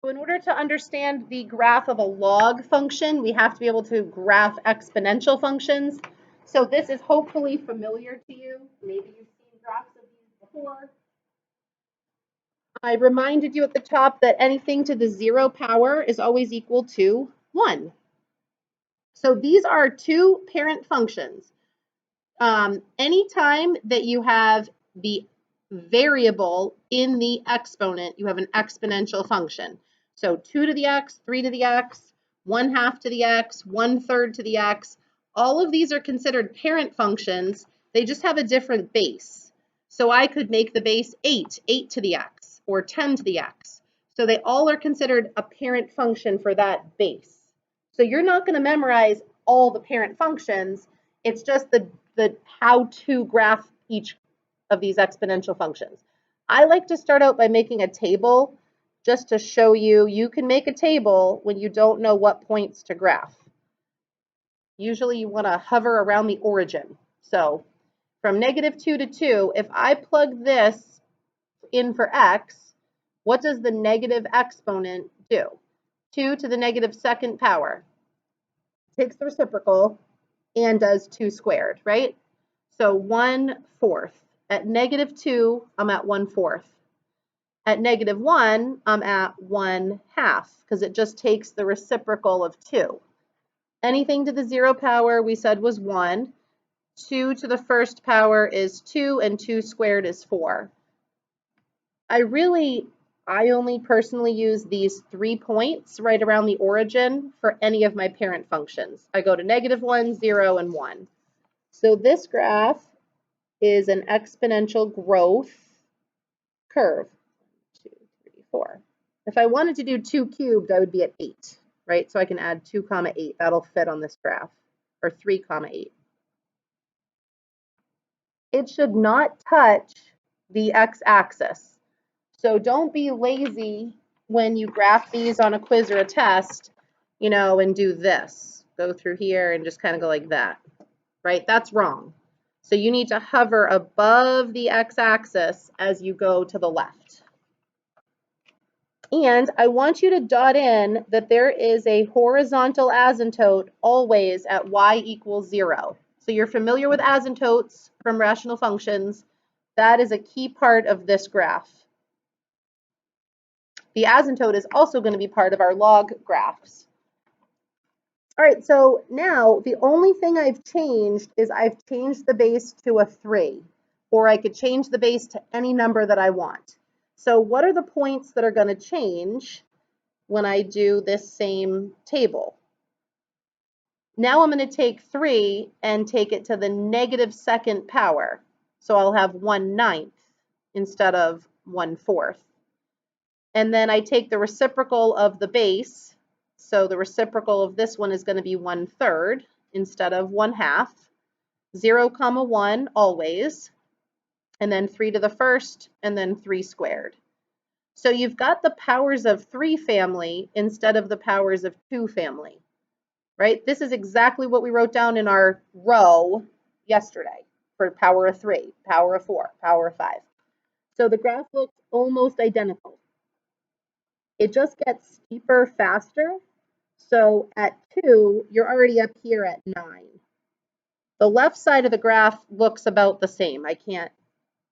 So in order to understand the graph of a log function, we have to be able to graph exponential functions. So this is hopefully familiar to you. Maybe you've seen graphs of these before. I reminded you at the top that anything to the 0 power is always equal to 1. So these are two parent functions. Anytime that you have the variable in the exponent, you have an exponential function. So 2 to the x, 3 to the x, 1/2 to the x, 1/3 to the x. All of these are considered parent functions. They just have a different base. So I could make the base 8, 8 to the x, or 10 to the x. So they all are considered a parent function for that base. So you're not going to memorize all the parent functions. It's just the how to graph each of these exponential functions. I like to start out by making a table just to show you, you can make a table when you don't know what points to graph. Usually you want to hover around the origin. So from -2 to 2, if I plug this in for x, what does the negative exponent do? 2 to the -2nd power takes the reciprocal and does 2 squared, right? So 1/4. At -2, I'm at 1/4. At -1, I'm at 1/2 because it just takes the reciprocal of 2. Anything to the 0 power we said was 1. 2 to the 1st power is 2, and 2 squared is 4. I only personally use these 3 points right around the origin for any of my parent functions. I go to -1, 0, and 1. So this graph is an exponential growth curve. 1, 2, 3, 4. If I wanted to do 2 cubed, I would be at 8, right? So I can add 2, 8. That'll fit on this graph, or 3, 8. It should not touch the x-axis. So don't be lazy when you graph these on a quiz or a test, you know, and do this. Go through here and just kind of go like that, right? That's wrong. So you need to hover above the x-axis as you go to the left. And I want you to dot in that there is a horizontal asymptote always at y equals 0. So you're familiar with asymptotes from rational functions. That is a key part of this graph. The asymptote is also going to be part of our log graphs. All right, so now the only thing I've changed is I've changed the base to a 3, or I could change the base to any number that I want. So what are the points that are going to change when I do this same table? Now I'm going to take 3 and take it to the -2nd power. So I'll have 1/9 instead of 1/4. And then I take the reciprocal of the base. So the reciprocal of this one is going to be 1/3 instead of 1/2. 0, 1 always. And then 3 to the 1st, and then 3 squared. So you've got the powers of 3 family instead of the powers of 2 family, right? This is exactly what we wrote down in our row yesterday for power of 3, power of 4, power of 5. So the graph looks almost identical. It just gets steeper faster. So at 2, you're already up here at 9. The left side of the graph looks about the same. I can't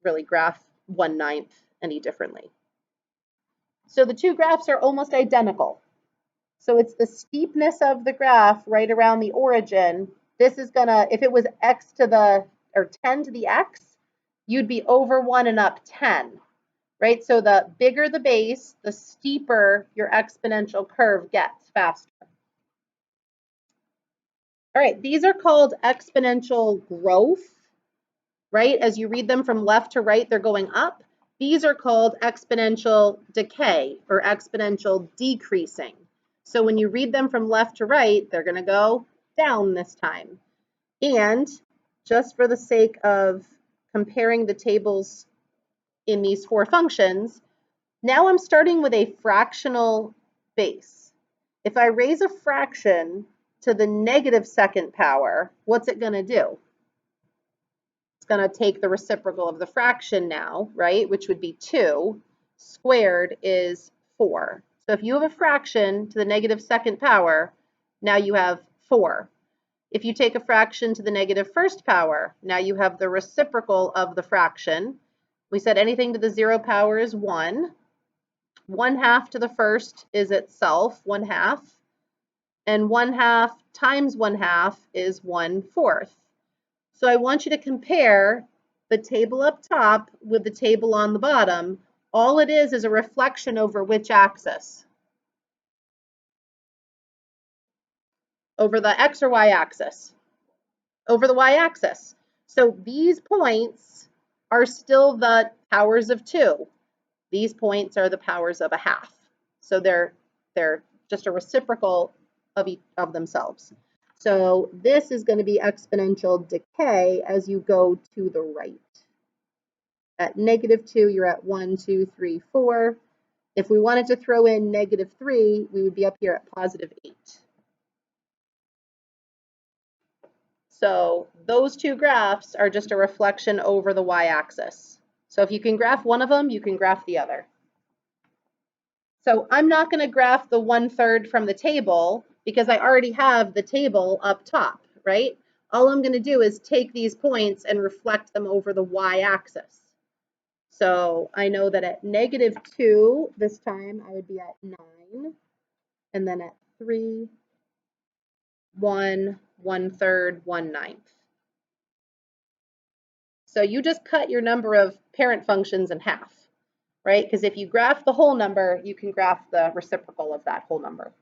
really graph 1/9 any differently. So the two graphs are almost identical. So it's the steepness of the graph right around the origin. This is gonna, if it was x to the, or 10 to the x, you'd be over 1 and up 10. Right? So the bigger the base, the steeper your exponential curve gets faster. All right, these are called exponential growth, right? As you read them from left to right, they're going up. These are called exponential decay or exponential decreasing. So when you read them from left to right, they're going to go down this time. And just for the sake of comparing the tables in these 4 functions, now I'm starting with a fractional base. If I raise a fraction to the -2nd power, what's it going to do? It's going to take the reciprocal of the fraction now, right, which would be 2. Squared is 4. So if you have a fraction to the negative second power, now you have 4. If you take a fraction to the negative first power, now you have the reciprocal of the fraction. We said anything to the 0 power is 1. 1/2 to the first is itself 1/2. And 1/2 times 1/2 is 1/4. So I want you to compare the table up top with the table on the bottom. All it is a reflection over which axis? Over the x or y axis? Over the y-axis. So these points are still the powers of 2. These points are the powers of 1/2. So they're just a reciprocal of themselves. So this is going to be exponential decay as you go to the right. At -2, you're at 1, 2, 3, 4. If we wanted to throw in -3, we would be up here at +8. So those two graphs are just a reflection over the y-axis. So if you can graph one of them, you can graph the other. So I'm not going to graph the 1/3 from the table because I already have the table up top, right? All I'm going to do is take these points and reflect them over the y-axis. So I know that at -2, this time I would be at 9, and then at 3, 1, 1/3, 1/9. So you just cut your number of parent functions in half, right? Because if you graph the whole number, you can graph the reciprocal of that whole number.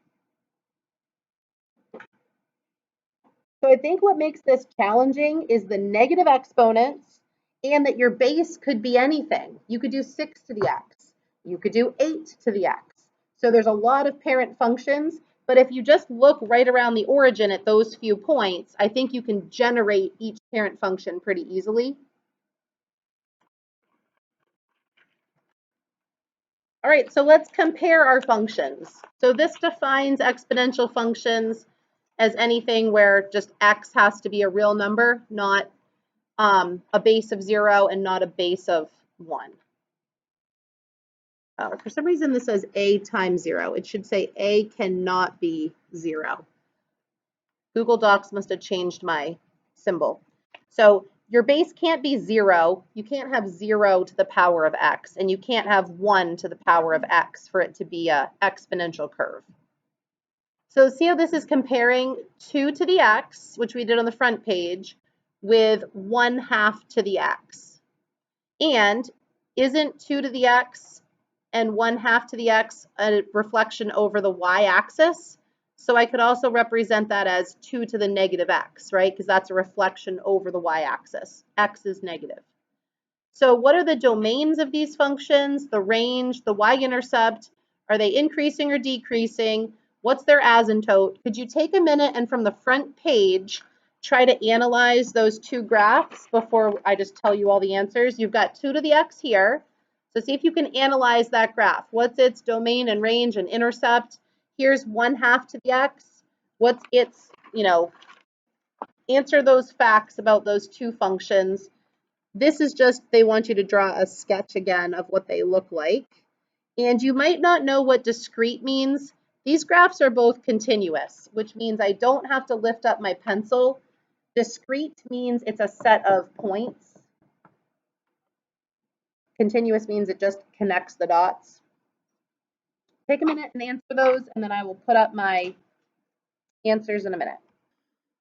So I think what makes this challenging is the negative exponents and that your base could be anything. You could do 6 to the x. You could do 8 to the x. So there's a lot of parent functions, but if you just look right around the origin at those few points, I think you can generate each parent function pretty easily. All right, so let's compare our functions. So this defines exponential functions as anything where just x has to be a real number, not a base of 0 and not a base of 1. For some reason this says a times 0. It should say a cannot be 0. Google Docs must have changed my symbol. So your base can't be 0. You can't have 0 to the power of x, and you can't have 1 to the power of x for it to be an exponential curve. So see how this is comparing 2 to the x, which we did on the front page, with 1/2 to the x. And isn't 2 to the x and 1/2 to the x a reflection over the y-axis? So I could also represent that as 2 to the negative x, right? Because that's a reflection over the y-axis. X is negative. So what are the domains of these functions? The range, the y-intercept, are they increasing or decreasing? What's their asymptote? Could you take a minute and from the front page, try to analyze those two graphs before I just tell you all the answers? You've got 2 to the x here. So see if you can analyze that graph. What's its domain and range and intercept? Here's 1/2 to the x. What's its, answer those facts about those two functions. This is just, they want you to draw a sketch again of what they look like. And you might not know what discrete means. These graphs are both continuous, which means I don't have to lift up my pencil. Discrete means it's a set of points. Continuous means it just connects the dots. Take a minute and answer those, and then I will put up my answers in a minute.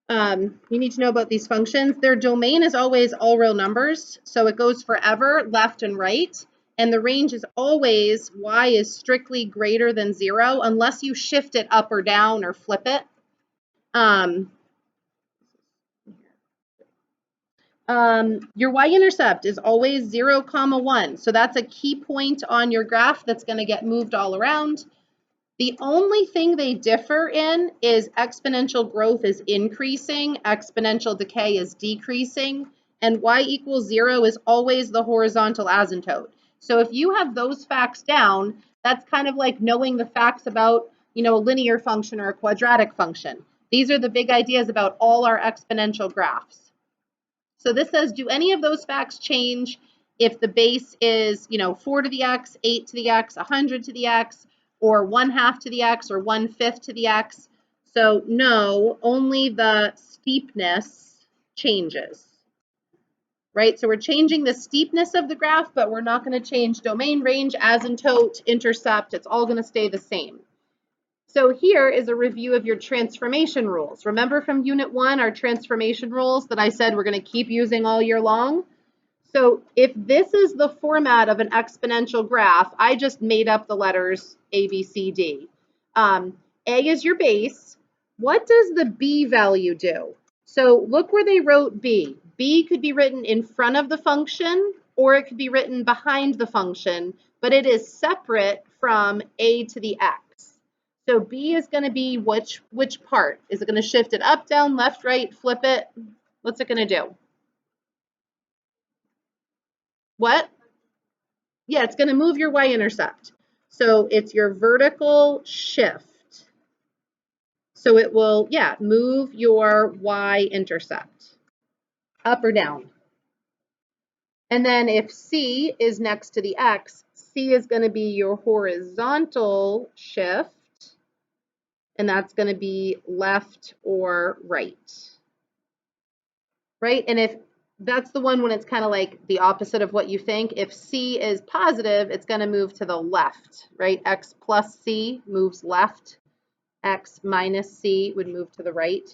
You need to know about these functions. Their domain is always all real numbers, so it goes forever left and right, and the range is always y is strictly greater than 0 unless you shift it up or down or flip it. Your y-intercept is always 0, 1, so that's a key point on your graph that's going to get moved all around. The only thing they differ in is exponential growth is increasing, exponential decay is decreasing, and y equals 0 is always the horizontal asymptote. So if you have those facts down, that's kind of like knowing the facts about, a linear function or a quadratic function. These are the big ideas about all our exponential graphs. So this says, do any of those facts change if the base is, 4 to the x, 8 to the x, 100 to the x, or 1/2 to the x or 1/5 to the x. So no, only the steepness changes, right? So we're changing the steepness of the graph, but we're not going to change domain, range, asymptote, intercept. It's all going to stay the same. So here is a review of your transformation rules. Remember from Unit 1, our transformation rules that I said we're going to keep using all year long? So if this is the format of an exponential graph, I just made up the letters A, B, C, D. A is your base. What does the B value do? So look where they wrote B. B could be written in front of the function, or it could be written behind the function, but it is separate from A to the X. So B is going to be which part? Is it going to shift it up, down, left, right, flip it? What's it going to do? What? Yeah, it's going to move your y-intercept. So it's your vertical shift. So it will, yeah, move your y-intercept up or down. And then if C is next to the X, C is going to be your horizontal shift, and that's going to be left or right. Right? And if that's the one when it's kind of like the opposite of what you think. If C is positive, it's going to move to the left, right? X plus C moves left. X minus C would move to the right.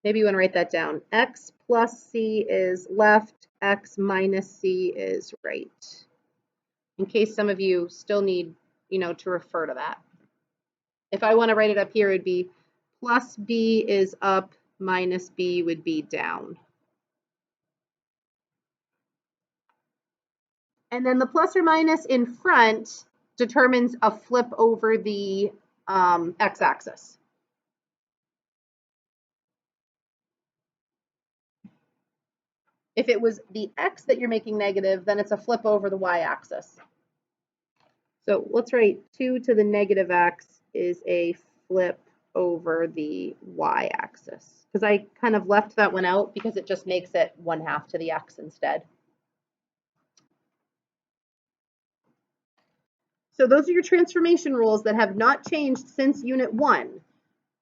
Maybe you want to write that down. X plus C is left. X minus C is right. In case some of you still need, to refer to that. If I want to write it up here, it'd be plus B is up, minus B would be down. And then the plus or minus in front determines a flip over the x-axis. If it was the x that you're making negative, then it's a flip over the y-axis. So let's write 2 to the negative x is a flip over the y-axis. Because I kind of left that one out because it just makes it 1/2 to the x instead. So those are your transformation rules that have not changed since Unit 1.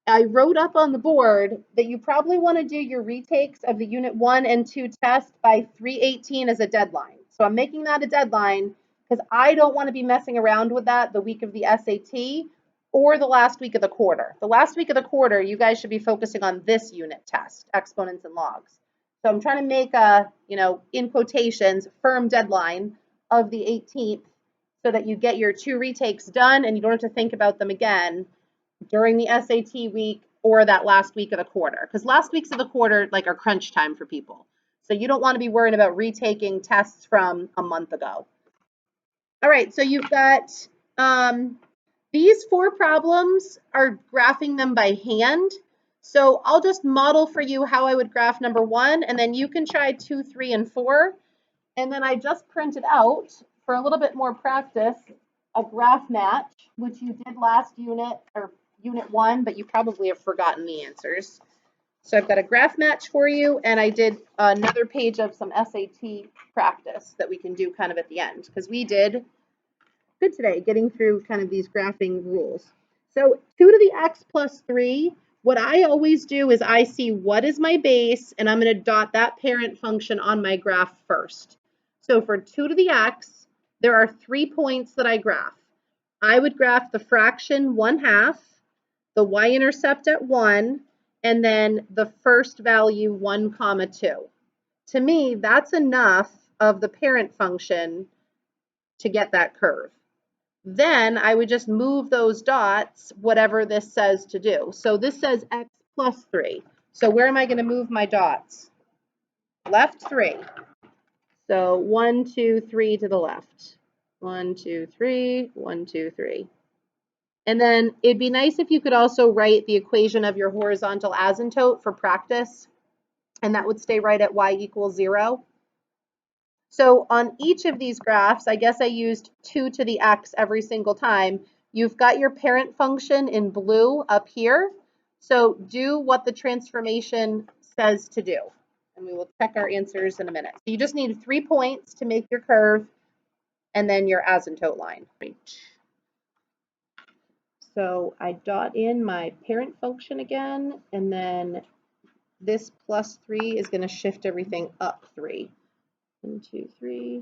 I wrote up on the board that you probably want to do your retakes of the Unit 1 and 2 test by 3/18 as a deadline. So I'm making that a deadline because I don't want to be messing around with that the week of the SAT or the last week of the quarter. The last week of the quarter, you guys should be focusing on this unit test, exponents and logs. So I'm trying to make a, in quotations, firm deadline of the 18th so that you get your 2 retakes done and you don't have to think about them again during the SAT week or that last week of the quarter. Because last weeks of the quarter are crunch time for people. So you don't want to be worrying about retaking tests from a month ago. All right, so you've got these 4 problems are graphing them by hand. So I'll just model for you how I would graph number 1, and then you can try 2, 3, and 4. And then I just printed out, for a little bit more practice, a graph match, which you did last unit, or Unit 1, but you probably have forgotten the answers. So I've got a graph match for you, and I did another page of some SAT practice that we can do kind of at the end, because we did good today getting through kind of these graphing rules. So 2 to the x plus 3, what I always do is I see what is my base, and I'm going to dot that parent function on my graph first. So for 2 to the x, there are 3 points that I graph. I would graph the fraction 1/2, the y-intercept at 1, and then the first value 1, 2. To me, that's enough of the parent function to get that curve. Then I would just move those dots, whatever this says to do. So this says x plus 3. So where am I going to move my dots? Left 3. So 1, 2, 3 to the left. 1, 2, 3, 1, 2, 3. And then it'd be nice if you could also write the equation of your horizontal asymptote for practice, and that would stay right at y equals 0. So on each of these graphs, I guess I used 2 to the x every single time. You've got your parent function in blue up here. So do what the transformation says to do. And we will check our answers in a minute. So you just need 3 points to make your curve and then your asymptote line. So I dot in my parent function again, and then this plus 3 is going to shift everything up 3. 1, 2, 3,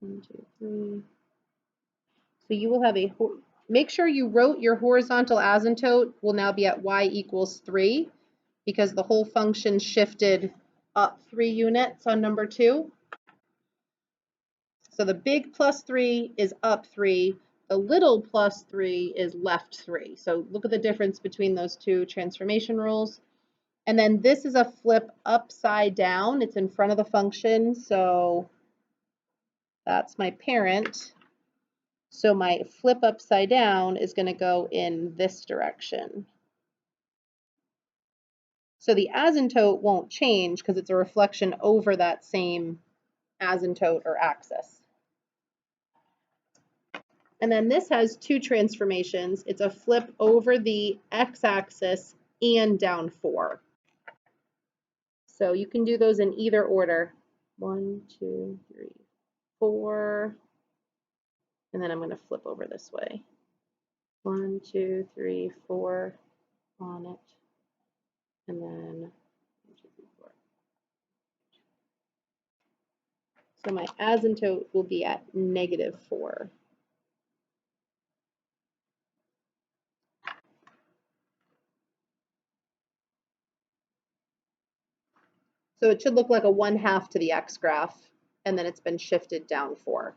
1, 2, 3. So you will have a, make sure you wrote your horizontal asymptote will now be at y equals 3, because the whole function shifted up 3 units on number 2. So the big plus 3 is up 3. The little plus 3 is left 3. So look at the difference between those two transformation rules. And then this is a flip upside down. It's in front of the function. So that's my parent. So my flip upside down is going to go in this direction. So the asymptote won't change because it's a reflection over that same asymptote or axis. And then this has two transformations. It's a flip over the x-axis and down 4. So you can do those in either order. 1, 2, 3, 4. And then I'm going to flip over this way. 1, 2, 3, 4 on it. And then 1, 2, 3, 4. So my asymptote will be at -4. So it should look like a 1/2 to the x graph, and then it's been shifted down 4.